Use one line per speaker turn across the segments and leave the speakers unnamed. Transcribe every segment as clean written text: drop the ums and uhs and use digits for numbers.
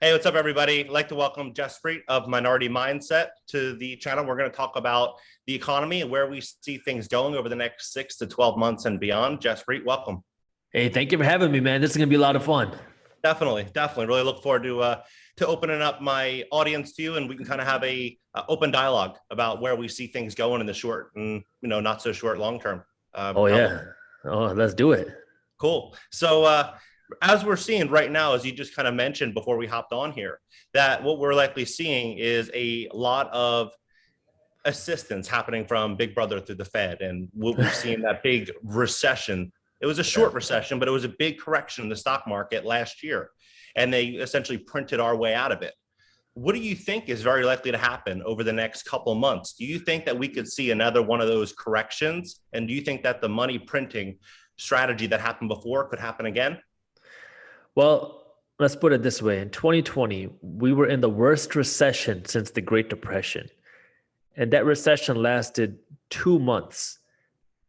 Hey, what's up, everybody? I'd like to welcome Jaspreet of Minority Mindset to the channel. We're going to talk about the economy and where we see things going over the next 6 to 12 months and beyond. Jaspreet, welcome.
Hey, thank you for having me, man. This is going to be a lot of fun.
Definitely. Really look forward to opening up my audience to you, and we can kind of have a open dialogue about where we see things going in the short and not so short long term.
Let's do it.
Cool. So as we're seeing right now, as you just kind of mentioned before we hopped on here, that what we're likely seeing is a lot of assistance happening from Big Brother through the Fed, and what we've seen that big recession. It was a short recession, but it was a big correction in the stock market last year, and they essentially printed our way out of it. What do you think is very likely to happen over the next couple of months? Do you think that we could see another one of those corrections? And do you think that the money printing strategy that happened before could happen again?
Well, let's put it this way. In 2020, we were in the worst recession since the Great Depression. And that recession lasted 2 months.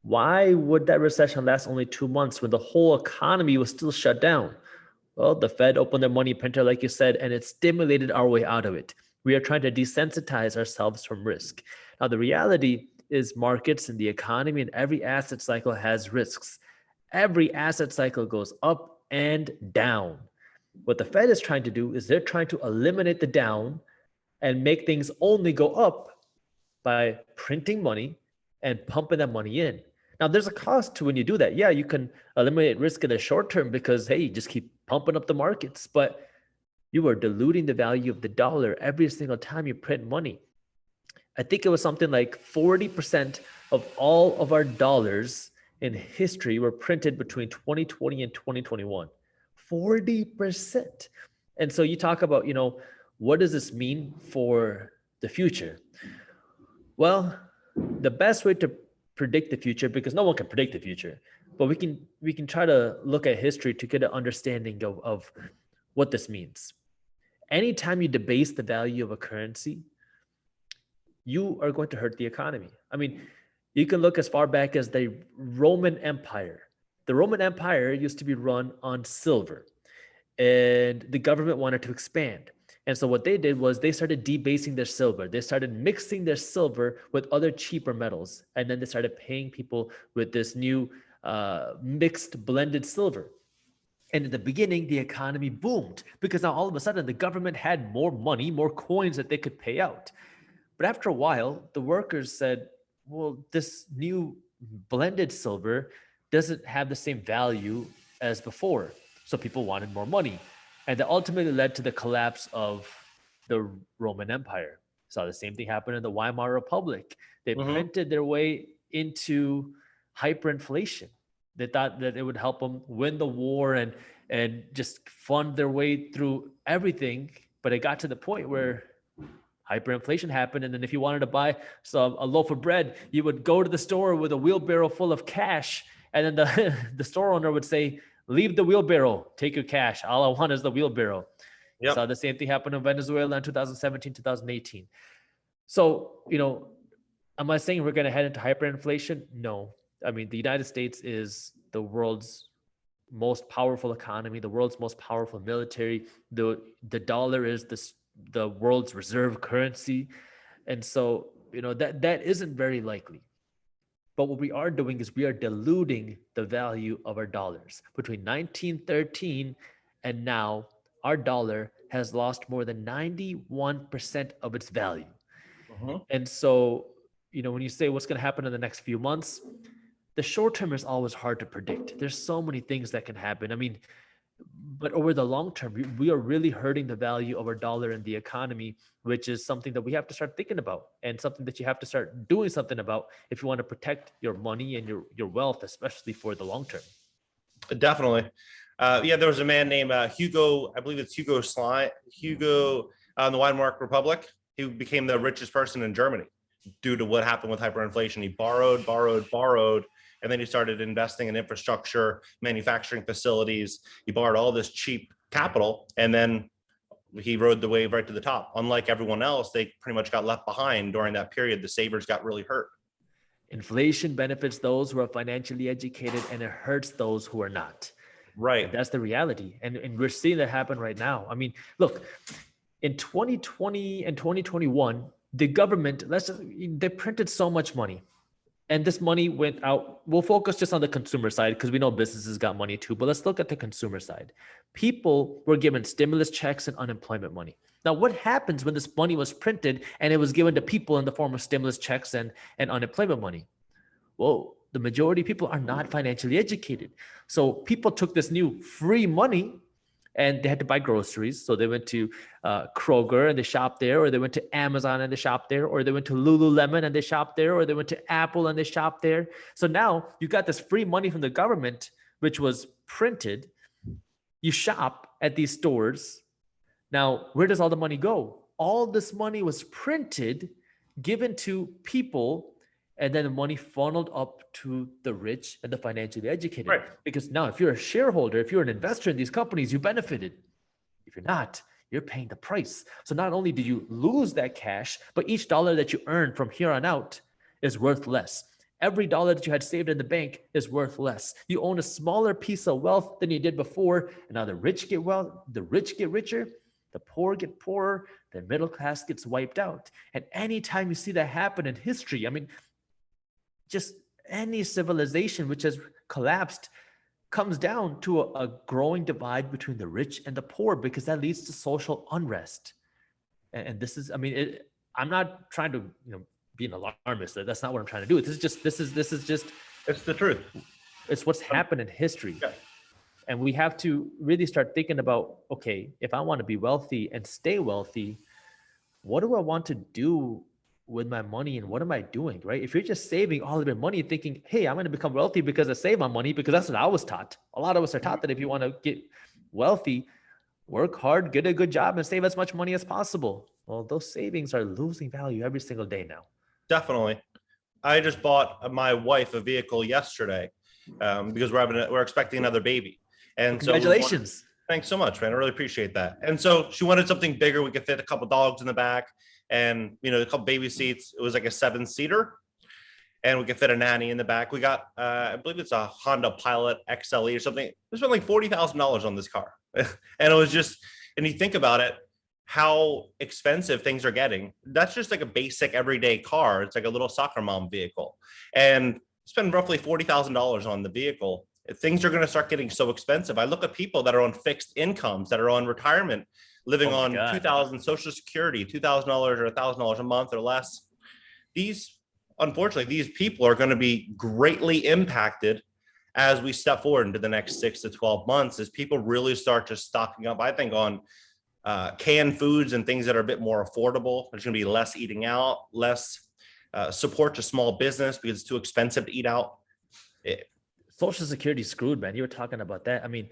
Why would that recession last only 2 months when the whole economy was still shut down? Well, the Fed opened their money printer, like you said, and it stimulated our way out of it. We are trying to desensitize ourselves from risk. Now, the reality is markets and the economy and every asset cycle has risks. Every asset cycle goes up and down. What the Fed is trying to do is they're trying to eliminate the down and make things only go up by printing money and pumping that money in. Now, there's a cost to when you do that. Yeah, you can eliminate risk in the short term because, hey, you just keep pumping up the markets, but you are diluting the value of the dollar every single time you print money. I think it was something like 40% of all of our dollars in history were printed between 2020 and 2021. 40%. And so you talk about, what does this mean for the future? Well, the best way to predict the future, because no one can predict the future, but we can try to look at history to get an understanding of what this means. Anytime you debase the value of a currency, you are going to hurt the economy. I mean, you can look as far back as the Roman Empire. The Roman Empire used to be run on silver, and the government wanted to expand. And so what they did was they started debasing their silver. They started mixing their silver with other cheaper metals. And then they started paying people with this new mixed blended silver. And in the beginning, the economy boomed because now all of a sudden the government had more money, more coins that they could pay out. But after a while, the workers said, well, this new blended silver doesn't have the same value as before. So people wanted more money. And that ultimately led to the collapse of the Roman Empire. Saw the same thing happen in the Weimar Republic. They printed their way into hyperinflation. They thought that it would help them win the war and just fund their way through everything. But it got to the point where hyperinflation happened. And then if you wanted to buy a loaf of bread, you would go to the store with a wheelbarrow full of cash. And then the store owner would say, leave the wheelbarrow, take your cash. All I want is the wheelbarrow. Yep. Saw the same thing happen in Venezuela in 2017, 2018. So, am I saying we're going to head into hyperinflation? No. I mean, the United States is the world's most powerful economy, the world's most powerful military. The dollar is the world's reserve currency. And so, that isn't very likely. But what we are doing is we are diluting the value of our dollars. Between 1913 and now, our dollar has lost more than 91% of its value. And so, when you say what's going to happen in the next few months, the short term is always hard to predict. There's so many things that can happen. I mean, but over the long term, we are really hurting the value of our dollar in the economy, which is something that we have to start thinking about and something that you have to start doing something about if you want to protect your money and your wealth, especially for the long term.
Definitely. There was a man named Hugo, I believe it's Hugo Sloot, Hugo in the Weimar Republic. He became the richest person in Germany due to what happened with hyperinflation. He borrowed, and then he started investing in infrastructure, manufacturing facilities. He borrowed all this cheap capital, and then he rode the wave right to the top. Unlike everyone else, they pretty much got left behind during that period. The savers got really hurt.
Inflation benefits those who are financially educated, and it hurts those who are not.
Right.
That's the reality. And we're seeing that happen right now. I mean, look, in 2020 and 2021, the government, they printed so much money. And this money went out. We'll focus just on the consumer side because we know businesses got money too. But let's look at the consumer side. People were given stimulus checks and unemployment money. Now, what happens when this money was printed and it was given to people in the form of stimulus checks and unemployment money? Well, the majority of people are not financially educated. So people took this new free money and they had to buy groceries. So they went to Kroger and they shopped there, or they went to Amazon and they shopped there, or they went to Lululemon and they shopped there, or they went to Apple and they shopped there. So now you got this free money from the government, which was printed. You shop at these stores. Now, where does all the money go? All this money was printed, given to people, and then the money funneled up to the rich and the financially educated.
Right.
Because now if you're a shareholder, if you're an investor in these companies, you benefited. If you're not, you're paying the price. So not only do you lose that cash, but each dollar that you earn from here on out is worth less. Every dollar that you had saved in the bank is worth less. You own a smaller piece of wealth than you did before. And now the rich get richer, the poor get poorer, the middle class gets wiped out. And anytime you see that happen in history, I mean, just any civilization which has collapsed comes down to a growing divide between the rich and the poor, because that leads to social unrest. And this is, I mean, I'm not trying to, be an alarmist. That's not what I'm trying to do. This is just.
It's the truth.
It's what's happened in history.
Yeah.
And we have to really start thinking about, okay, if I want to be wealthy and stay wealthy, what do I want to do with my money, and what am I doing, right? If you're just saving all of your money thinking, hey, I'm going to become wealthy because I save my money, because that's what I was taught. A lot of us are taught that if you want to get wealthy, work hard, get a good job, and save as much money as possible. Well, those savings are losing value every single day now.
Definitely. I just bought my wife a vehicle yesterday because we're expecting another baby. And
congratulations.
Thanks so much, man. I really appreciate that. And so she wanted something bigger. We could fit a couple dogs in the back and, a couple baby seats. It was like a 7-seater, and we could fit a nanny in the back. We got, I believe it's a Honda Pilot XLE or something. We spent like $40,000 on this car. And it was just, and you think about it, how expensive things are getting. That's just like a basic everyday car. It's like a little soccer mom vehicle, and spend roughly $40,000 on the vehicle. Things are going to start getting so expensive. I look at people that are on fixed incomes, that are on retirement, living on $2,000 Social Security, $2,000 or $1,000 a month or less. Unfortunately, these people are going to be greatly impacted as we step forward into the next 6 to 12 months, as people really start just stocking up, I think, on canned foods and things that are a bit more affordable. There's going to be less eating out, less support to small business because it's too expensive to eat out.
Social Security screwed, man. You were talking about that. I mean,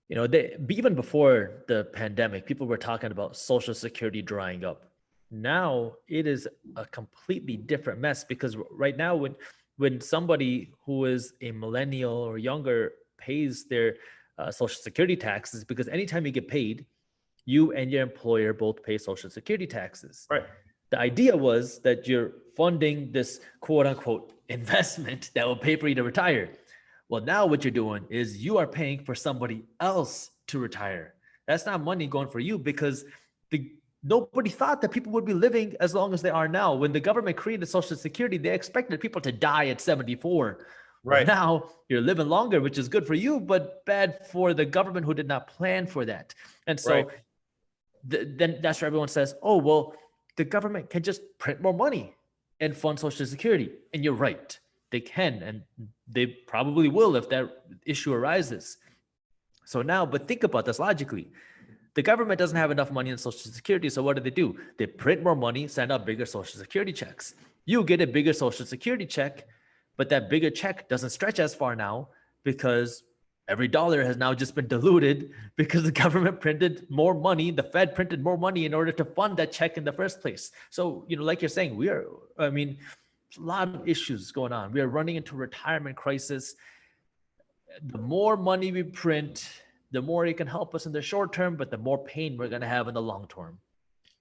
even before the pandemic, people were talking about Social Security drying up. Now it is a completely different mess, because right now when somebody who is a millennial or younger pays their Social Security taxes, because anytime you get paid, you and your employer both pay Social Security taxes.
Right.
The idea was that you're funding this quote unquote investment that will pay for you to retire. Well, now what you're doing is you are paying for somebody else to retire. That's not money going for you, because nobody thought that people would be living as long as they are now. When the government created Social Security, they expected people to die at 74. Right. Well, now you're living longer, which is good for you, but bad for the government, who did not plan for that. And so then that's where everyone says, oh, well, the government can just print more money and fund Social Security. And you're right. They can, and they probably will if that issue arises. So now, but think about this logically. The government doesn't have enough money in Social Security, so what do? They print more money, send out bigger Social Security checks. You get a bigger Social Security check, but that bigger check doesn't stretch as far now, because every dollar has now just been diluted because the government printed more money. The Fed printed more money in order to fund that check in the first place. So, like you're saying, a lot of issues going on. We are running into a retirement crisis. The more money we print, the more it can help us in the short term, but the more pain we're going to have in the long term.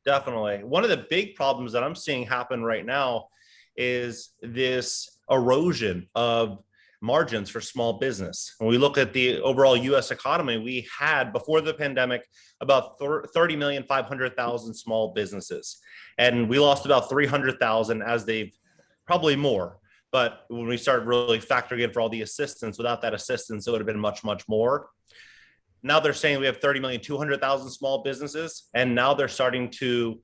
Definitely. One of the big problems that I'm seeing happen right now is this erosion of margins for small business. When we look at the overall US economy, we had before the pandemic about 30,500,000 small businesses. And we lost about 300,000 as they've probably more. But when we start really factoring in for all the assistance, without that assistance, it would have been much, much more. Now they're saying we have 30,200,000 small businesses. And now they're starting to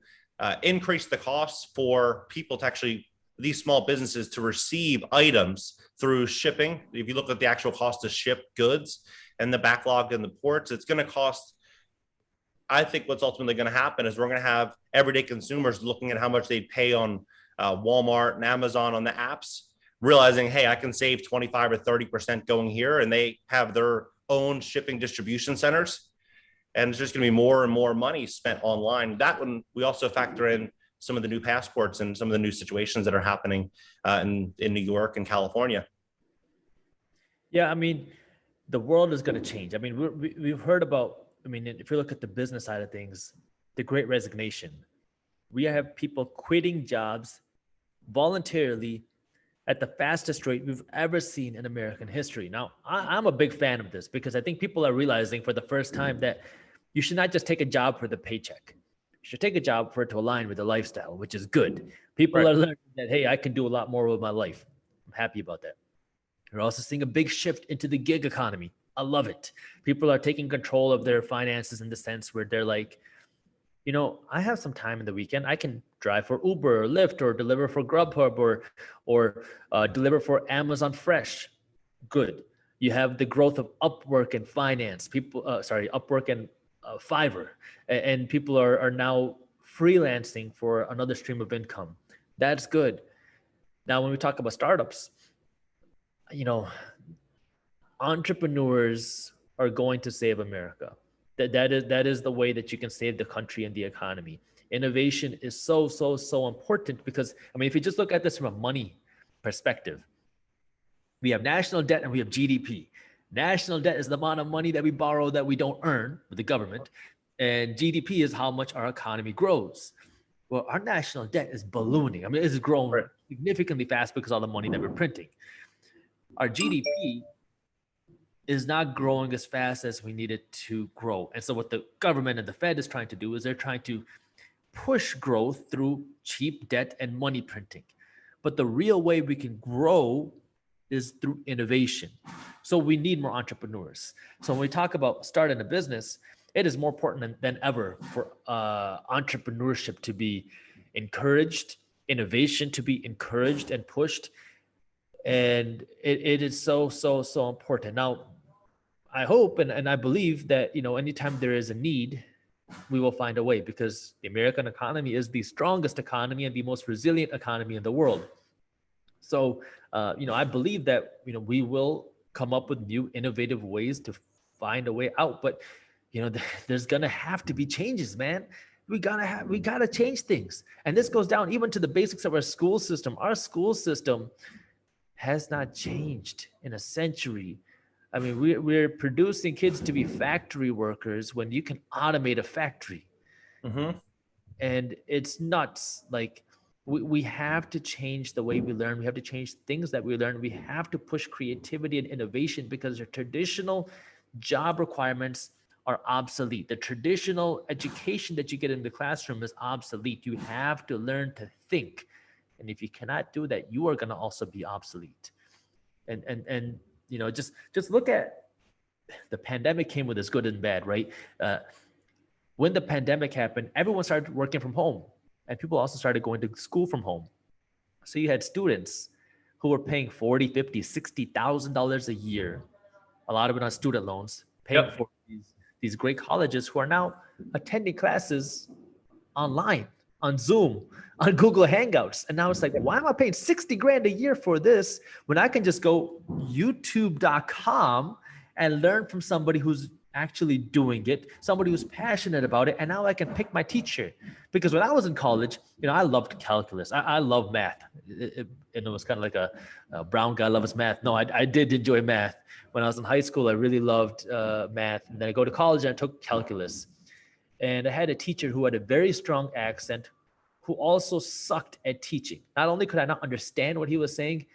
increase the costs for people to actually, these small businesses to receive items through shipping. If you look at the actual cost to ship goods and the backlog in the ports, it's going to cost, I think what's ultimately going to happen is we're going to have everyday consumers looking at how much they pay on Walmart and Amazon on the apps, realizing, hey, I can save 25 or 30% going here, and they have their own shipping distribution centers. And it's just going to be more and more money spent online. That one, we also factor in some of the new passports and some of the new situations that are happening in New York and California.
Yeah, I mean, the world is going to change. I mean, we've heard about, I mean, if you look at the business side of things, the Great Resignation. We have people quitting jobs voluntarily at the fastest rate we've ever seen in American history. Now, I'm a big fan of this because I think people are realizing for the first time that you should not just take a job for the paycheck. You should take a job for it to align with the lifestyle, which is good. People are learning that, hey, I can do a lot more with my life. I'm happy about that. We're also seeing a big shift into the gig economy. I love it. People are taking control of their finances in the sense where they're like, you know, I have some time in the weekend. I can drive for Uber or Lyft or deliver for Grubhub or deliver for Amazon Fresh. Good. You have the growth of Upwork and finance. Upwork and Fiverr. And people are now freelancing for another stream of income. That's good. Now, when we talk about startups, you know, entrepreneurs are going to save America. That is the way that you can save the country and the economy. Innovation is so important because, I mean, if you just look at this from a money perspective, we have national debt and we have GDP. National debt is the amount of money that we borrow that we don't earn with the government. And GDP is how much our economy grows. Well, our national debt is ballooning. I mean, it's grown significantly fast because of all the money that we're printing. Our GDP is not growing as fast as we need it to grow. And so what the government and the Fed is trying to do is they're trying to push growth through cheap debt and money printing. But the real way we can grow is through innovation. So we need more entrepreneurs. So when we talk about starting a business, it is more important than ever for entrepreneurship to be encouraged, innovation to be encouraged and pushed. And it is so important. Now, I hope and I believe that, you know, anytime there is a need, we will find a way because the American economy is the strongest economy and the most resilient economy in the world. So, you know, I believe that, you know, we will come up with new innovative ways to find a way out. But, you know, there's going to have to be changes, man. We gotta change things. And this goes down even to the basics of our school system. Our school system has not changed in a century. I mean, we're producing kids to be factory workers when you can automate a factory.
Mm-hmm.
And it's nuts. Like, we have to change the way we learn. We have to change things that we learn. We have to push creativity and innovation because the traditional job requirements are obsolete. The traditional education that you get in the classroom is obsolete. You have to learn to think. And if you cannot do that, you are going to also be obsolete. And you know, just look at the pandemic came with its good and bad, right? When the pandemic happened, everyone started working from home, and people also started going to school from home. So you had students who were paying $40,000, $50,000, $60,000 a year, a lot of it on student loans, paying for these great colleges who are now attending classes online, on Zoom, on Google Hangouts. And now it's like, why am I paying 60 grand a year for this when I can just go youtube.com and learn from somebody who's actually doing it, somebody who's passionate about it. And now I can pick my teacher. Because when I was in college, you know, I loved calculus. I love math. And it was kind of like a brown guy loves math. No, I did enjoy math. When I was in high school, I really loved math. And then I go to college and I took calculus. And I had a teacher who had a very strong accent, who also sucked at teaching. Not only could I not understand what he was saying,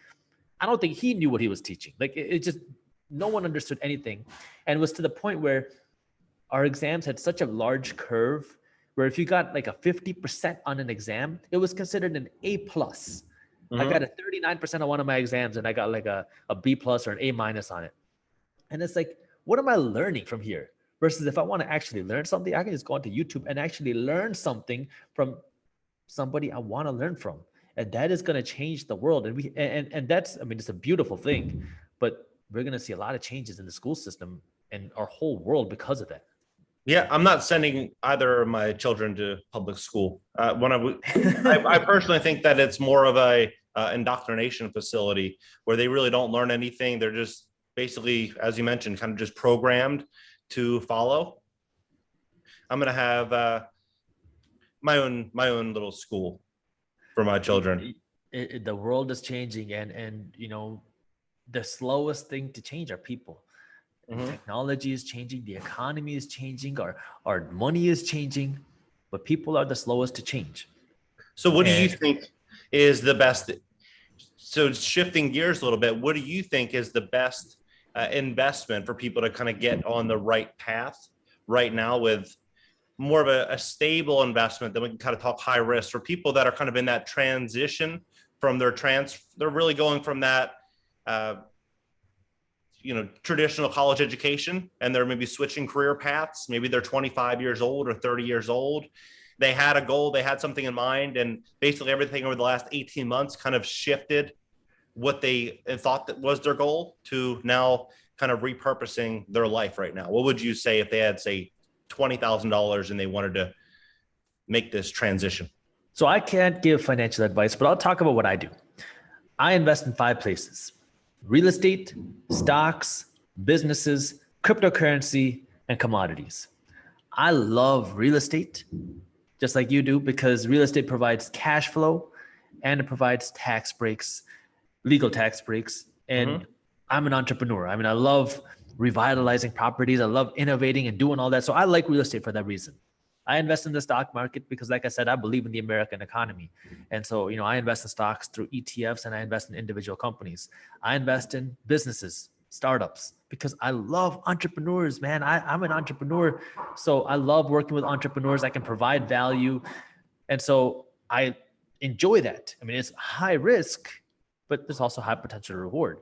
I don't think he knew what he was teaching. Like it just, no one understood anything. And it was to the point where our exams had such a large curve where if you got like a 50% on an exam, it was considered an A plus. I got a 39% on one of my exams and I got like a B plus or an A minus on it. And it's like, what am I learning from here? Versus if I want to actually learn something, I can just go onto YouTube and actually learn something from somebody I want to learn from. And that is going to change the world. And that's, I mean, it's a beautiful thing, but we're going to see a lot of changes in the school system and our whole world because of that.
Yeah, I'm not sending either of my children to public school. I personally think that it's more of a indoctrination facility where they really don't learn anything. They're just basically, as you mentioned, kind of just programmed to follow. I'm going to have my own little school for my children.
The world is changing, and you know, the slowest thing to change are people. Technology is changing, the economy is changing, our money is changing, but people are the slowest to change.
So what do you think is the best? So shifting gears a little bit, what do you think is the best investment for people to kind of get on the right path right now with more of a stable investment? Then we can kind of talk high risk for people that are kind of in that transition from they're really going from that traditional college education, and they're maybe switching career paths. Maybe they're 25 years old or 30 years old. They had a goal, they had something in mind, and basically everything over the last 18 months kind of shifted what they thought that was their goal to now kind of repurposing their life right now. What would you say if they had, say, $20,000 and they wanted to make this transition?
So I can't give financial advice, but I'll talk about what I do. I invest in 5 places: real estate, stocks, businesses, cryptocurrency, and commodities. I love real estate, just like you do, because real estate provides cash flow and it provides tax breaks, legal tax breaks. And I'm an entrepreneur. I mean, I love revitalizing properties. I love innovating and doing all that. So I like real estate for that reason. I invest in the stock market because, like I said, I believe in the American economy. And so, I invest in stocks through ETFs and I invest in individual companies. I invest in businesses, startups, because I love entrepreneurs, man. I'm an entrepreneur. So I love working with entrepreneurs. I can provide value. And so I enjoy that. I mean, it's high risk, but there's also high potential reward.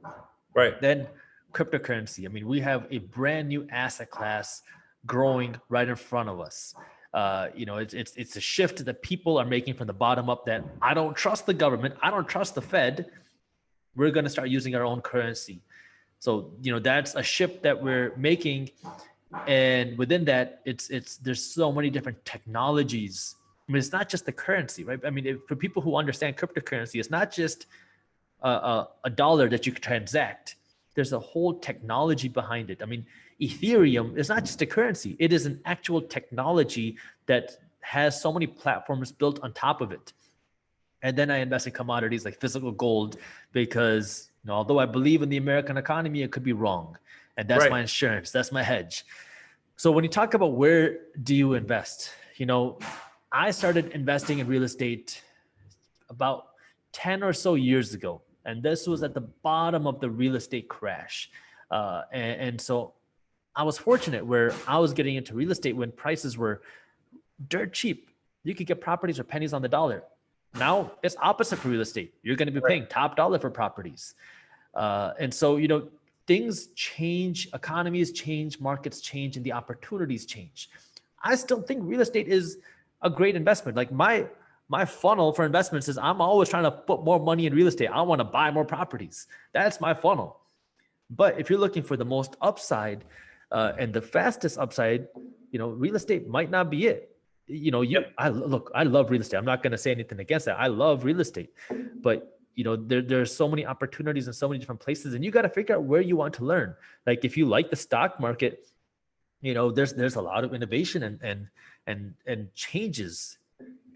Right.
Then cryptocurrency. I mean, we have a brand new asset class growing right in front of us. It's a shift that people are making from the bottom up that I don't trust the government. I don't trust the Fed. We're going to start using our own currency. So, that's a shift that we're making. And within that, there's so many different technologies. I mean, it's not just the currency, right? I mean, for people who understand cryptocurrency, it's not just a dollar that you can transact. There's a whole technology behind it. I mean, Ethereum is not just a currency. It is an actual technology that has so many platforms built on top of it. And then I invest in commodities like physical gold because although I believe in the American economy, it could be wrong. And that's my insurance. That's my hedge. So when you talk about where do you invest, I started investing in real estate about 10 or so years ago. And this was at the bottom of the real estate crash. And so I was fortunate where I was getting into real estate when prices were dirt cheap. You could get properties for pennies on the dollar. Now it's opposite for real estate. You're going to be paying top dollar for properties. And so, things change, economies change, markets change, and the opportunities change. I still think real estate is a great investment. Like my funnel for investments is I'm always trying to put more money in real estate. I want to buy more properties. That's my funnel. But if you're looking for the most upside and the fastest upside, real estate might not be it. I love real estate. I'm not going to say anything against that. I love real estate, but there's so many opportunities in so many different places, and you got to figure out where you want to learn. Like if you like the stock market, there's a lot of innovation and changes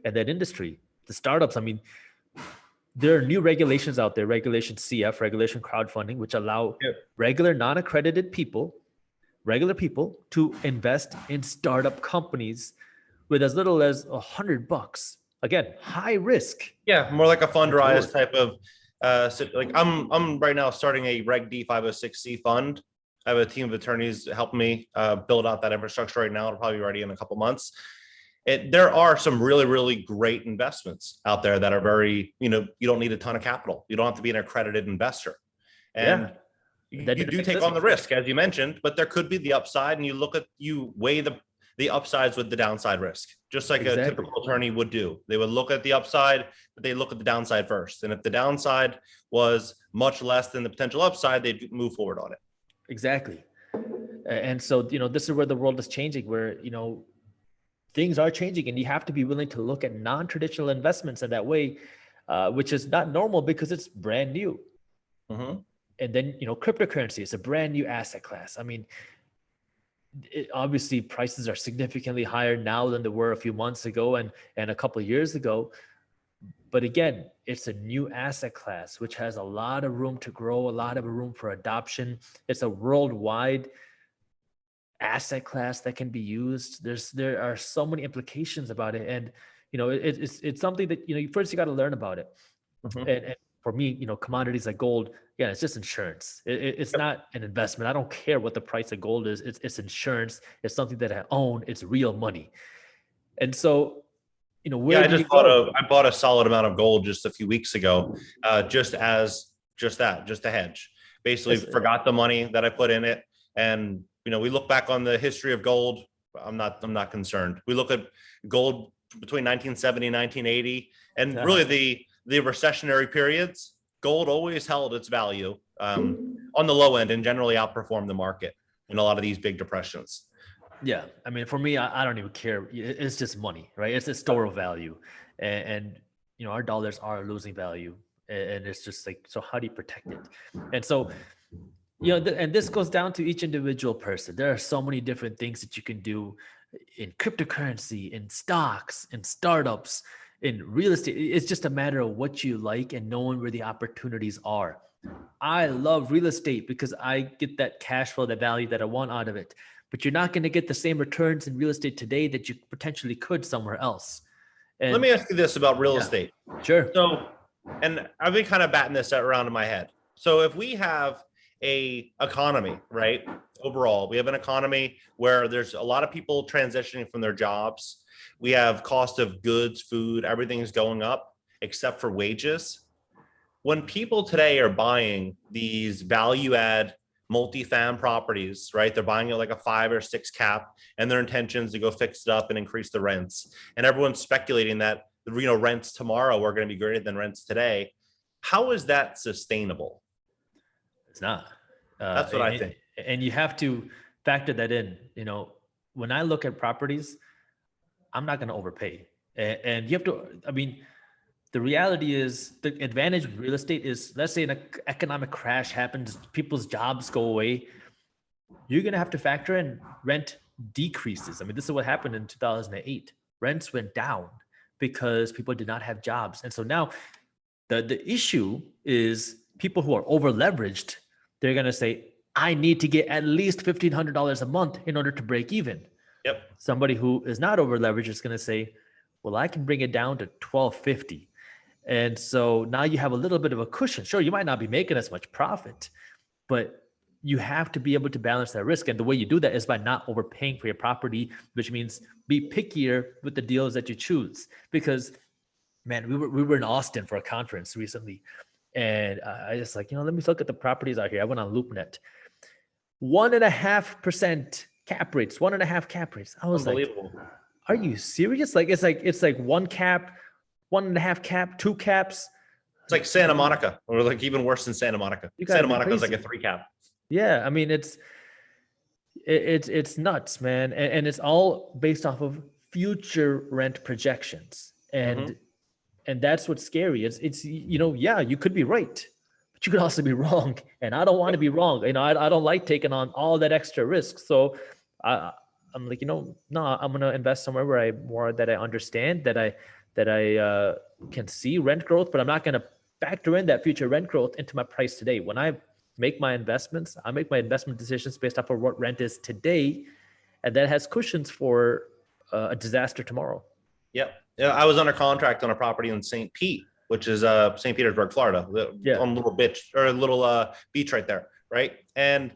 in that industry. The startups, I mean, there are new regulations out there, Regulation CF, Regulation Crowdfunding, which allow regular non-accredited people, regular people to invest in startup companies with as little as $100. Again, high risk.
Yeah, more like a Fundrise type of So like I'm right now starting a Reg D 506C fund. I have a team of attorneys helping me build out that infrastructure right now. It'll probably be ready in a couple months. There are some really, really great investments out there that are very, you don't need a ton of capital. You don't have to be an accredited investor. And
That
you
didn't
do take
exist
on the
before.
risk, as you mentioned, but there could be the upside, and you weigh the upsides with the downside risk, just like a
Exactly.
typical attorney would do. They would look at the upside, but they look at the downside first. And if the downside was much less than the potential upside, they'd move forward on it.
Exactly. And so, this is where the world is changing, where, things are changing, and you have to be willing to look at non-traditional investments in that way, which is not normal because it's brand new.
Mm-hmm.
And then, cryptocurrency is a brand new asset class. I mean, obviously prices are significantly higher now than they were a few months ago and a couple of years ago. But again, it's a new asset class, which has a lot of room to grow, a lot of room for adoption. It's a worldwide asset class that can be used. There are so many implications about it. And, it's something that, first you got to learn about it.
Mm-hmm.
And for me, commodities like gold, yeah, it's just insurance. It's not an investment. I don't care what the price of gold is. It's insurance. It's something that I own. It's real money. And so, where do you go?
I bought a solid amount of gold just a few weeks ago, just a hedge. Basically, forgot the money that I put in it, and we look back on the history of gold. I'm not concerned. We look at gold between 1970 and 1980, and really the recessionary periods, gold always held its value on the low end and generally outperformed the market in a lot of these big depressions.
Yeah. I mean, for me, I don't even care. It's just money, right? It's a store of value. And our dollars are losing value. And it's just like, so how do you protect it? And so, and this goes down to each individual person. There are so many different things that you can do in cryptocurrency, in stocks, in startups, in real estate. It's just a matter of what you like and knowing where the opportunities are. I love real estate because I get that cash flow, the value that I want out of it. But you're not going to get the same returns in real estate today that you potentially could somewhere else. And
let me ask you this about real estate.
Sure.
So, and I've been kind of batting this around in my head. So if we have a economy, right? Overall, we have an economy where there's a lot of people transitioning from their jobs. We have cost of goods, food, everything's going up except for wages. When people today are buying these value add multi-fam properties, right? They're buying it like a 5 or 6 cap, and their intentions to go fix it up and increase the rents. And everyone's speculating that rents tomorrow are going to be greater than rents today. How is that sustainable?
It's not.
That's what I think.
And you have to factor that in. When I look at properties, I'm not going to overpay. And you have to, I mean, the reality is the advantage of real estate is, let's say an economic crash happens, people's jobs go away. You're going to have to factor in rent decreases. I mean, this is what happened in 2008. Rents went down because people did not have jobs. And so now the issue is people who are over leveraged, they're going to say, I need to get at least $1,500 a month in order to break even.
Yep.
Somebody who is not over leveraged is going to say, well, I can bring it down to $1,250. And so now you have a little bit of a cushion. Sure, you might not be making as much profit, but you have to be able to balance that risk. And the way you do that is by not overpaying for your property, which means be pickier with the deals that you choose. Because, man, we were in Austin for a conference recently. And I just like, let me look at the properties out here. I went on LoopNet. 1.5% cap rates, 1.5 cap rates. I was like, are you serious? Like, it's like 1 cap, 1.5 cap, 2 caps.
It's like Santa Monica, or like even worse than Santa Monica. Santa Monica is like a 3 cap.
Yeah. I mean, it's nuts, man. And it's all based off of future rent projections. And that's what's scary. It's yeah, you could be right, but you could also be wrong. And I don't want to be wrong. I don't like taking on all that extra risk. So I'm like, no, I'm going to invest somewhere where that I understand, that I can see rent growth, but I'm not going to factor in that future rent growth into my price today. When I make my investments, I make my investment decisions based off of what rent is today, and that has cushions for a disaster tomorrow.
Yep. Yeah, I was under contract on a property in St. Pete which is St. Petersburg, Florida, on a little beach right there, right? And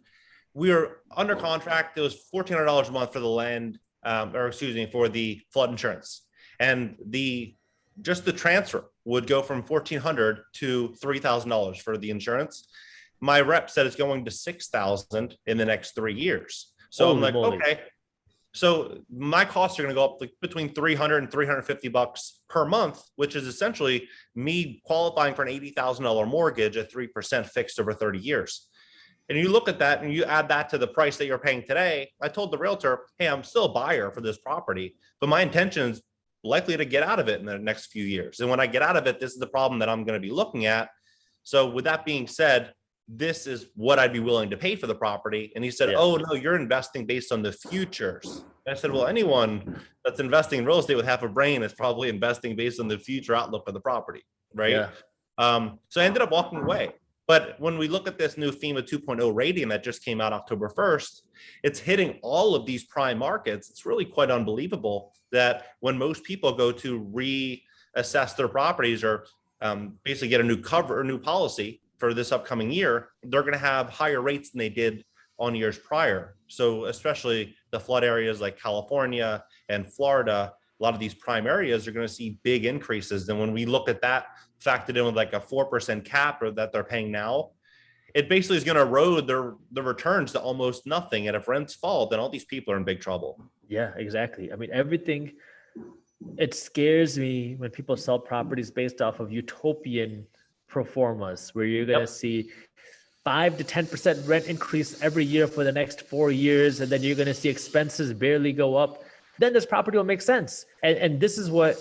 we were under contract. It was $1,400 a month for the land, for the flood insurance, and just the transfer would go from $1,400 to $3,000 for the insurance. My rep said it's going to $6,000 in the next 3 years. So I'm like, okay. So my costs are going to go up between $300 and $350 per month, which is essentially me qualifying for an $80,000 mortgage at 3% fixed over 30 years. And you look at that and you add that to the price that you're paying today. I told the realtor, hey, I'm still a buyer for this property, but my intention is likely to get out of it in the next few years. And when I get out of it, this is the problem that I'm going to be looking at. So with that being said, this is what I'd be willing to pay for the property. And he said, oh, no, you're investing based on the futures. And I said, well, anyone that's investing in real estate with half a brain is probably investing based on the future outlook of the property, right? So I ended up walking away. But when we look at this new FEMA 2.0 rating that just came out October 1st, it's hitting all of these prime markets. It's really quite unbelievable that when most people go to reassess their properties or basically get a new cover or new policy for this upcoming year, they're going to have higher rates than they did on years prior. So especially the flood areas like California and Florida, a lot of these prime areas are going to see big increases. And when we look at that factored in with like a 4% cap or that they're paying now, it basically is going to erode the returns to almost nothing. And if rents fall, then all these people are in big trouble.
Yeah, exactly. I mean, it scares me when people sell properties based off of utopian pro formas, where you're going to see 5 to 10% rent increase every year for the next 4 years, and then you're going to see expenses barely go up. Then this property will make sense. And this is what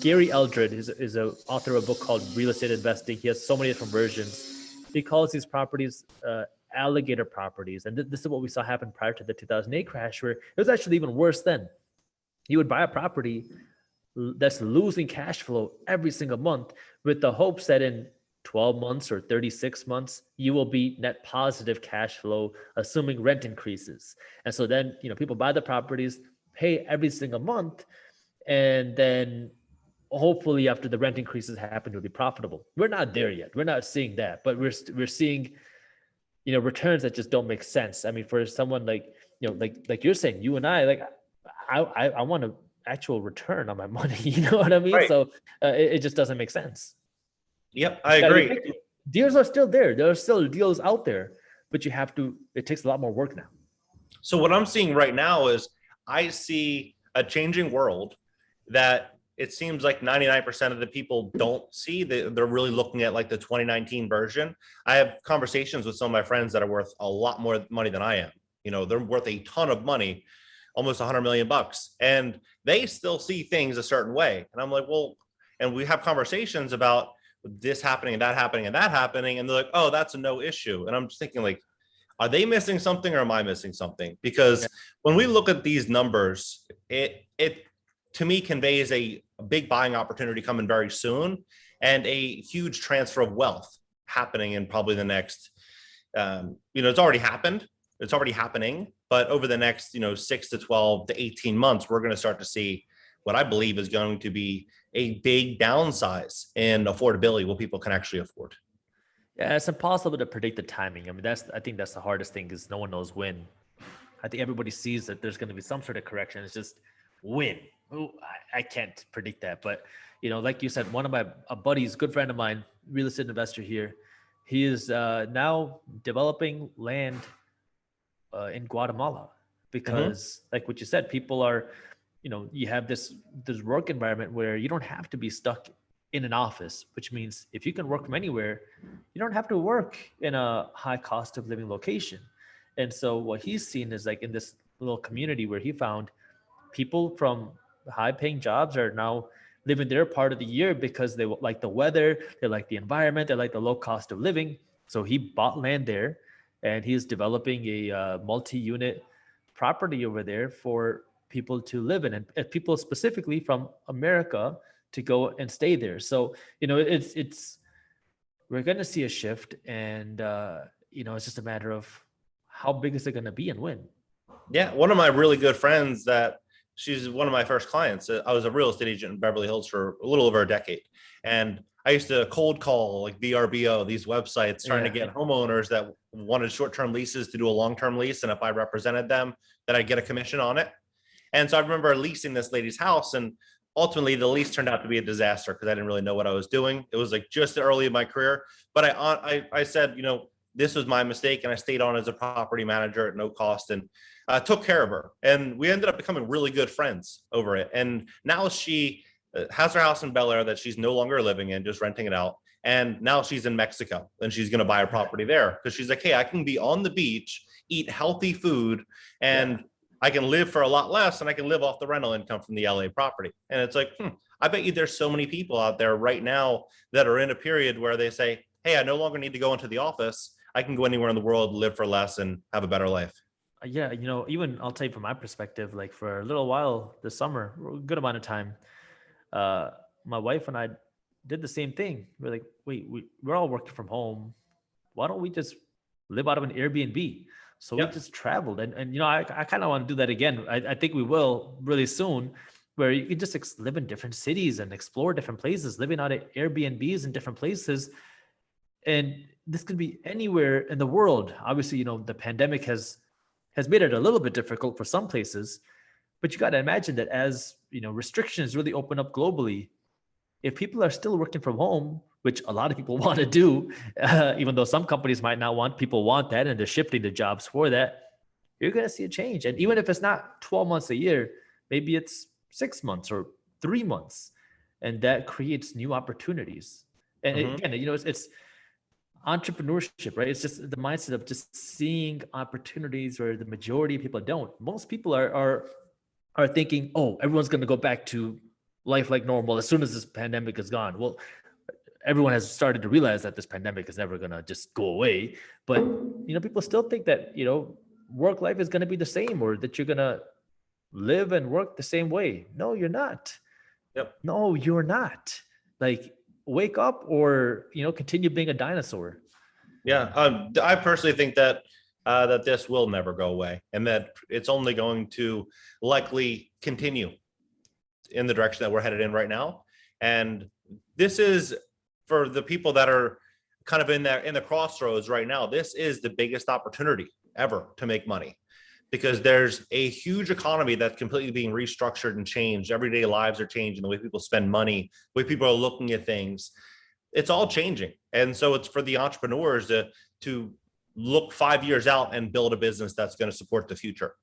Gary Eldred is an author of a book called Real Estate Investing. He has so many different versions. He calls these properties alligator properties. And this is what we saw happen prior to the 2008 crash, where it was actually even worse then. You would buy a property that's losing cash flow every single month with the hopes that in 12 months or 36 months, you will be net positive cash flow, assuming rent increases. And so then, people buy the properties, pay every single month, and then hopefully after the rent increases happen, it'll be profitable. We're not there yet. We're not seeing that, but we're seeing, returns that just don't make sense. I mean, for someone like you're saying, you and I want an actual return on my money. You know what I mean? Right. So it just doesn't make sense.
Yep, I agree.
Deals are still there. There are still deals out there, but it takes a lot more work now.
So what I'm seeing right now is I see a changing world that it seems like 99% of the people don't see. They're really looking at like the 2019 version. I have conversations with some of my friends that are worth a lot more money than I am. They're worth a ton of money, almost $100 million, and they still see things a certain way. And I'm like, well, and we have conversations about this happening and that happening and that happening. And they're like, oh, that's a no issue. And I'm just thinking like, are they missing something or am I missing something? Because when we look at these numbers, it to me conveys a big buying opportunity coming very soon and a huge transfer of wealth happening in probably the next, it's already happened. It's already happening. But over the next, 6 to 12 to 18 months, we're going to start to see what I believe is going to be a big downsize in affordability, what people can actually afford.
Yeah, it's impossible to predict the timing. I mean, I think that's the hardest thing, is no one knows when. I think everybody sees that there's going to be some sort of correction. It's just when. Ooh, I can't predict that. But, like you said, one of my buddies, good friend of mine, real estate investor here, he is now developing land in Guatemala because, like what you said, people are, you have this work environment where you don't have to be stuck in an office, which means if you can work from anywhere, you don't have to work in a high cost of living location. And so what he's seen is like in this little community where he found people from high paying jobs are now living there part of the year because they like the weather, they like the environment, they like the low cost of living. So he bought land there and he's developing a multi-unit property over there for people to live in, and people specifically from America to go and stay there. So, we're going to see a shift, and, it's just a matter of how big is it going to be and when.
Yeah. One of my really good friends that she's one of my first clients. I was a real estate agent in Beverly Hills for a little over a decade. And I used to cold call like VRBO, these websites, trying to get homeowners that wanted short-term leases to do a long-term lease. And if I represented them, that I'd get a commission on it. And so I remember leasing this lady's house, and ultimately the lease turned out to be a disaster because I didn't really know what I was doing. It was like just early in my career, but I said, this was my mistake, and I stayed on as a property manager at no cost and took care of her. And we ended up becoming really good friends over it. And now she has her house in Bel Air that she's no longer living in, just renting it out. And now she's in Mexico, and she's going to buy a property there because she's like, hey, I can be on the beach, eat healthy food, and I can live for a lot less, and I can live off the rental income from the LA property. And it's like, I bet you there's so many people out there right now that are in a period where they say, hey, I no longer need to go into the office. I can go anywhere in the world, live for less, and have a better life.
Yeah, even I'll tell you from my perspective, like for a little while this summer, a good amount of time, my wife and I did the same thing. We're like, wait, we're all working from home. Why don't we just live out of an Airbnb? So we just traveled, and I kind of want to do that again. I think we will really soon, where you can just live in different cities and explore different places, living out of Airbnbs in different places. And this could be anywhere in the world. Obviously, the pandemic has made it a little bit difficult for some places, but you got to imagine that as, restrictions really open up globally, if people are still working from home, which a lot of people want to do, even though some companies might not want, people want that, and they're shifting the jobs for that, you're going to see a change. And even if it's not 12 months a year, maybe it's 6 months or 3 months, and that creates new opportunities. And again, it's entrepreneurship, right? It's just the mindset of just seeing opportunities where the majority of people don't. Most people are thinking, oh, everyone's going to go back to life like normal as soon as this pandemic is gone. Well, everyone has started to realize that this pandemic is never going to just go away. But, people still think that, work life is going to be the same, or that you're going to live and work the same way. No, you're not.
Yep.
No, you're not. Like, wake up, or, continue being a dinosaur.
Yeah. I personally think that that this will never go away, and that it's only going to likely continue in the direction that we're headed in right now. And this is, for the people that are kind of in the crossroads right now, this is the biggest opportunity ever to make money, because there's a huge economy that's completely being restructured and changed. Everyday lives are changing, the way people spend money, the way people are looking at things. It's all changing. And so it's for the entrepreneurs to look 5 years out and build a business that's going to support the future.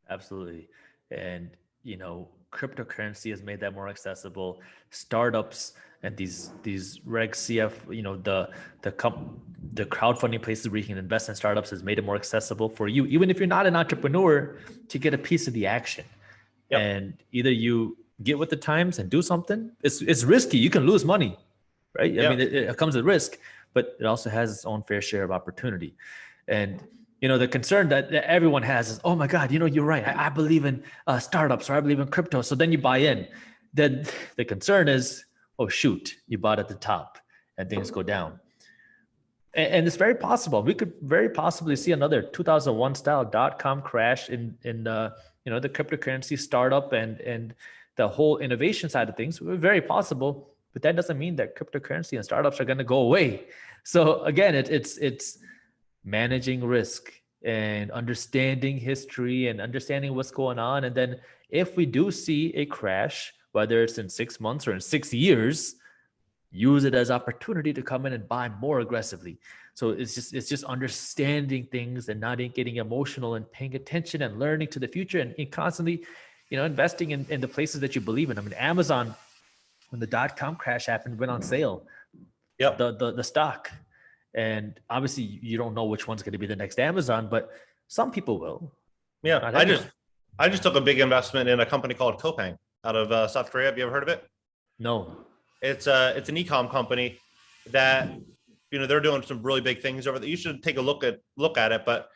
Absolutely. And, cryptocurrency has made that more accessible. Startups and these Reg CF, the crowdfunding places where you can invest in startups has made it more accessible for you, even if you're not an entrepreneur, to get a piece of the action. Yep. And either you get with the times and do something. It's risky. You can lose money, right? I mean, it comes with risk, but it also has its own fair share of opportunity. And the concern that everyone has is, oh my God, you're right. I believe in startups, or I believe in crypto. So then you buy in. Then the concern is, oh shoot, you bought at the top and things go down. And it's very possible. We could very possibly see another 2001 style .com crash in the cryptocurrency startup and the whole innovation side of things. Very possible, but that doesn't mean that cryptocurrency and startups are going to go away. So again, it's managing risk and understanding history and understanding what's going on. And then if we do see a crash, whether it's in 6 months or in 6 years, use it as opportunity to come in and buy more aggressively. So it's just understanding things and not getting emotional, and paying attention and learning to the future, and constantly, investing in the places that you believe in. I mean, Amazon, when the .com crash happened, went on sale.
Yep.
The stock. And obviously you don't know which one's going to be the next Amazon, but some people will.
Yeah. I just took a big investment in a company called Coupang out of South Korea. Have you ever heard of it?
No.
It's an e-com company that, they're doing some really big things over there. You should take a look at it, but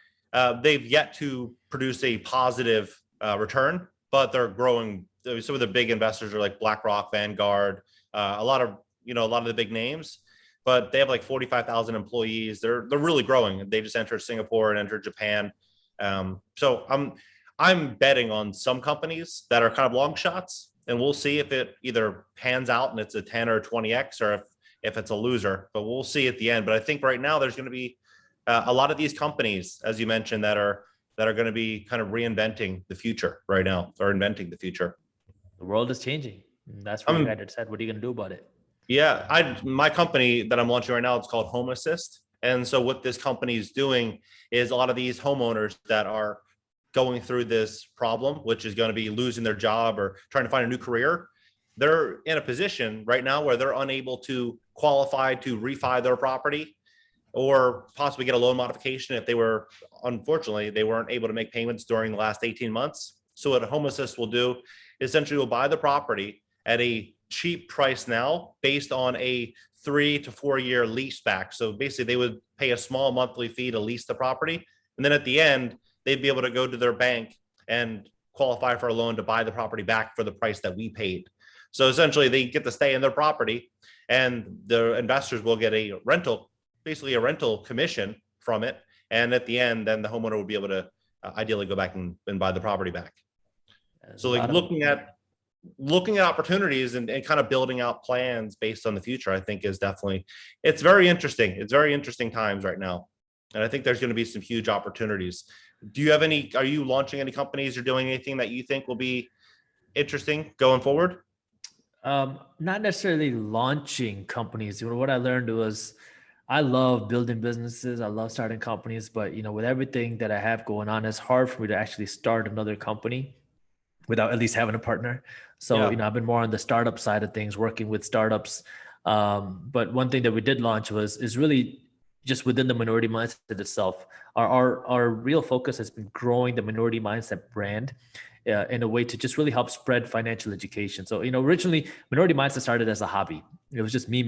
they've yet to produce a positive return, but they're growing. Some of the big investors are like BlackRock, Vanguard, a lot of the big names. But they have like 45,000 employees. They're really growing. They just entered Singapore and entered Japan. So I'm betting on some companies that are kind of long shots, and we'll see if it either pans out and it's a 10 or 20x, or if it's a loser. But we'll see at the end. But I think right now there's going to be a lot of these companies, as you mentioned, that are going to be kind of reinventing the future right now, or inventing the future.
The world is changing. That's where you had to decide what are you going to do about it.
Yeah, my company that I'm launching right now, it's called Home Assist. And so what this company is doing is a lot of these homeowners that are going through this problem, which is going to be losing their job or trying to find a new career, they're in a position right now where they're unable to qualify to refi their property or possibly get a loan modification if unfortunately, they weren't able to make payments during the last 18 months. So what Home Assist will do, essentially will buy the property at a cheap price now based on a 3 to 4 year lease back. So basically they would pay a small monthly fee to lease the property. And then at the end, they'd be able to go to their bank and qualify for a loan to buy the property back for the price that we paid. So essentially they get to stay in their property, and the investors will get basically a rental commission from it. And at the end, then the homeowner will be able to ideally go back and buy the property back. So like looking at opportunities and kind of building out plans based on the future, I think it's very interesting. It's very interesting times right now. And I think there's going to be some huge opportunities. Are you launching any companies or doing anything that you think will be interesting going forward?
Not necessarily launching companies. What I learned was I love building businesses. I love starting companies, but with everything that I have going on, it's hard for me to actually start another company without at least having a partner. So, I've been more on the startup side of things, working with startups. But one thing that we did launch is really just within the Minority Mindset itself. Our real focus has been growing the Minority Mindset brand in a way to just really help spread financial education. So, originally Minority Mindset started as a hobby. It was just me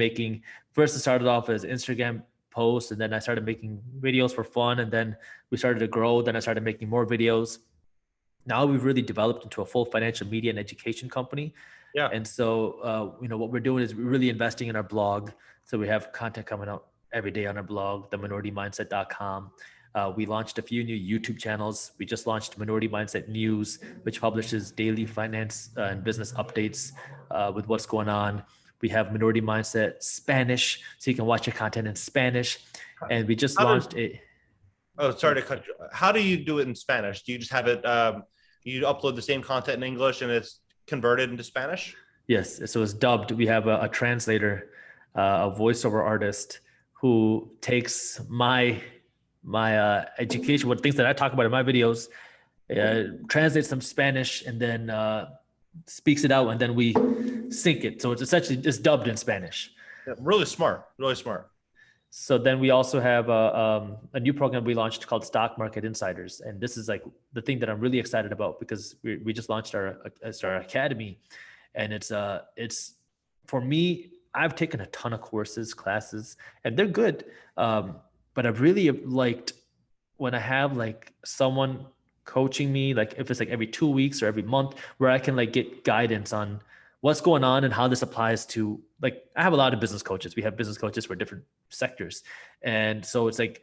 first it started off as Instagram posts, and then I started making videos for fun. And then we started to grow. Then I started making more videos. Now we've really developed into a full financial media and education company. Yeah. And so, what we're doing is we're really investing in our blog. So we have content coming out every day on our blog, theminoritymindset.com. We launched a few new YouTube channels. We just launched Minority Mindset News, which publishes daily finance and business updates with what's going on. We have Minority Mindset Spanish, so you can watch your content in Spanish. And we just launched a...
Oh, sorry to cut you. How do you do it in Spanish? Do you just have it, you upload the same content in English and it's converted into Spanish?
Yes, so it's dubbed. We have a translator, a voiceover artist who takes my education, what things that I talk about in my videos, translates some Spanish, and then speaks it out, and then we sync it. So it's essentially just dubbed in Spanish.
Yeah, really smart, really smart.
So then we also have a new program we launched called Stock Market Insiders. And this is like the thing that I'm really excited about, because we just launched our academy. And it's for me, I've taken a ton of classes, and they're good. But I've really liked when I have like someone coaching me, like if it's like every 2 weeks or every month, where I can like get guidance on what's going on and how this applies to, like, I have a lot of business coaches. We have business coaches for different sectors. And so it's like,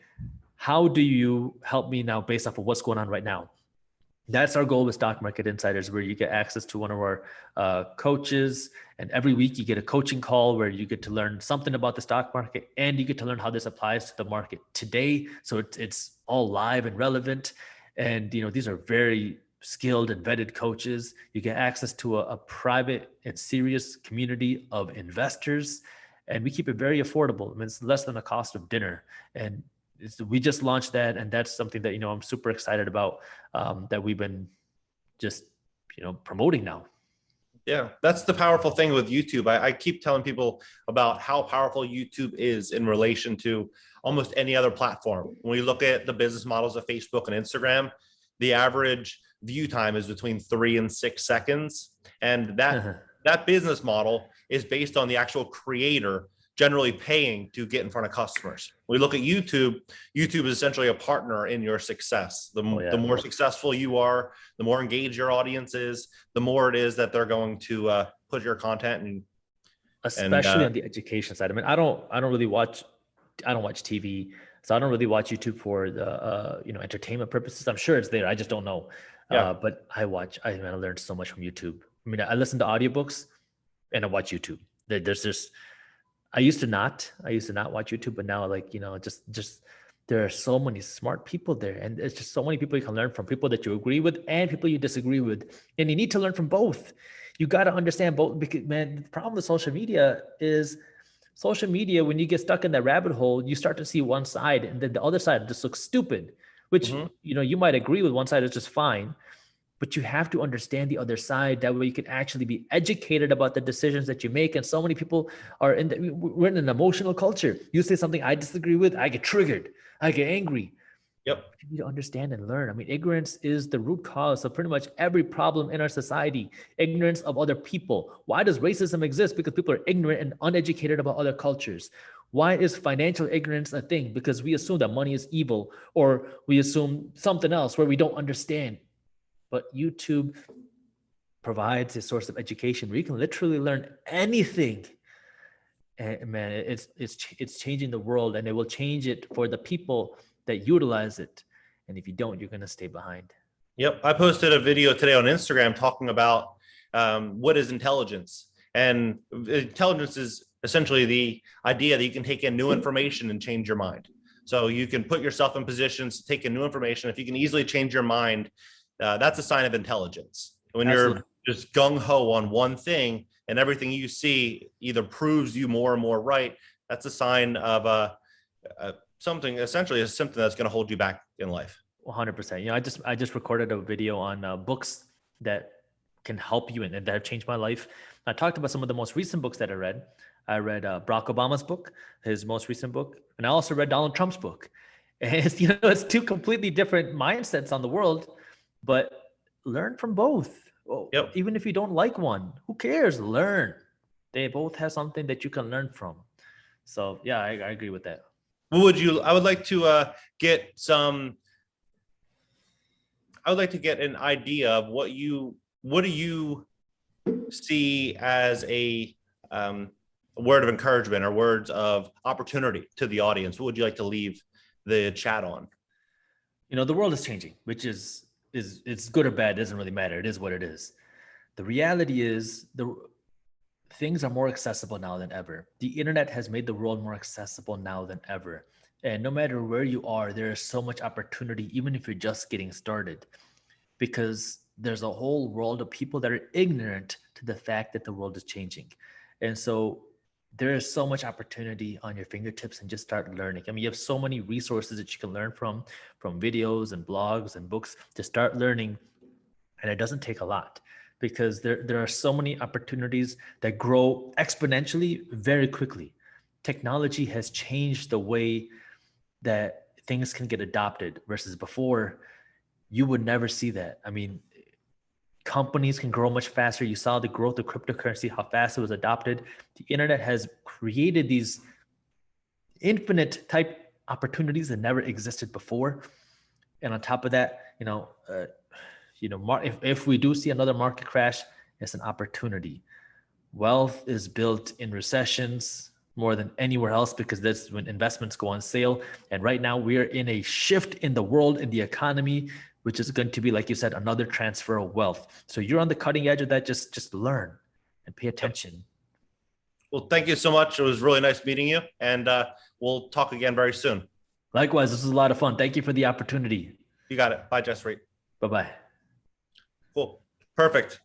how do you help me now based off of what's going on right now? That's our goal with Stock Market Insiders, where you get access to one of our coaches, and every week you get a coaching call where you get to learn something about the stock market, and you get to learn how this applies to the market today. So it's all live and relevant. And, these are very skilled and vetted coaches. You get access to a private and serious community of investors, and we keep it very affordable. I mean, it's less than the cost of dinner. And we just launched that, and that's something that I'm super excited about, that we've been just promoting now.
Yeah, that's the powerful thing with YouTube. I keep telling people about how powerful YouTube is in relation to almost any other platform. When we look at the business models of Facebook and Instagram, the average view time is between 3 and 6 seconds, and that business model is based on the actual creator generally paying to get in front of customers. We look at YouTube. YouTube is essentially a partner in your success. The more successful you are, the more engaged your audience is, the more it is that they're going to put your content in.
Especially on the education side. I mean, I don't watch TV, so I don't really watch YouTube for the entertainment purposes. I'm sure it's there, I just don't know.
Yeah.
But I learned so much from YouTube. I mean, I listen to audiobooks and I watch YouTube. There's just, I used to not watch YouTube, but now, like, just there are so many smart people there, and it's just so many people you can learn from, people that you agree with and people you disagree with, and you need to learn from both. You got to understand both, because, man, the problem with social media is, when you get stuck in that rabbit hole, you start to see one side, and then the other side just looks stupid, which, you might agree with one side is just fine, but you have to understand the other side. That way you can actually be educated about the decisions that you make. And so many people are we're in an emotional culture. You say something I disagree with, I get triggered, I get angry.
Yep.
You need to understand and learn. I mean, ignorance is the root cause of pretty much every problem in our society. Ignorance of other people. Why does racism exist? Because people are ignorant and uneducated about other cultures. Why is financial ignorance a thing? Because we assume that money is evil, or we assume something else where we don't understand. But YouTube provides a source of education where you can literally learn anything. And man, it's changing the world, and it will change it for the people that utilize it. And if you don't, you're going to stay behind.
Yep. I posted a video today on Instagram talking about what is intelligence. And intelligence is essentially the idea that you can take in new information and change your mind. So you can put yourself in positions to take in new information. If you can easily change your mind, that's a sign of intelligence. When Absolutely. You're just gung-ho on one thing and everything you see either proves you more and more right, that's a sign of something, essentially a symptom that's going to hold you back in life.
100%. I just recorded a video on books that can help you and that have changed my life. I talked about some of the most recent books that I read. I read Barack Obama's book, his most recent book, and I also read Donald Trump's book. And it's two completely different mindsets on the world, but learn from both. Well, yep. Even if you don't like one, who cares? Learn. They both have something that you can learn from. So yeah, I agree with that.
I would like to get an idea of what do you see as a word of encouragement or words of opportunity to the audience. What would you like to leave the chat on?
The world is changing, which is it's good or bad. It doesn't really matter. It is what it is. The reality is things are more accessible now than ever. The internet has made the world more accessible now than ever. And no matter where you are, there is so much opportunity, even if you're just getting started, because there's a whole world of people that are ignorant to the fact that the world is changing. And so there is so much opportunity on your fingertips, and just start learning. I mean, you have so many resources that you can learn from videos and blogs and books. To start learning, and it doesn't take a lot, because there are so many opportunities that grow exponentially very quickly. Technology has changed the way that things can get adopted, versus before, you would never see that. I mean, companies can grow much faster. You saw the growth of cryptocurrency, how fast it was adopted. The internet has created these infinite type opportunities that never existed before. And on top of that, if we do see another market crash, it's an opportunity. Wealth is built in recessions more than anywhere else, because that's when investments go on sale. And right now we're in a shift in the world, in the economy, which is going to be, like you said, another transfer of wealth. So you're on the cutting edge of that. Just learn and pay attention.
Well, thank you so much. It was really nice meeting you, and we'll talk again very soon.
Likewise, this was a lot of fun. Thank you for the opportunity.
You got it. Bye, Jaspreet.
Bye-bye.
Cool. Perfect.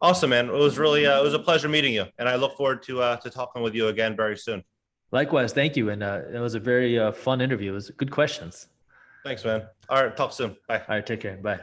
Awesome, man. It was really, it was a pleasure meeting you, and I look forward to talking with you again very soon.
Likewise. Thank you. And it was a very fun interview. It was good questions.
Thanks, man. All right. Talk soon. Bye.
All right. Take care. Bye.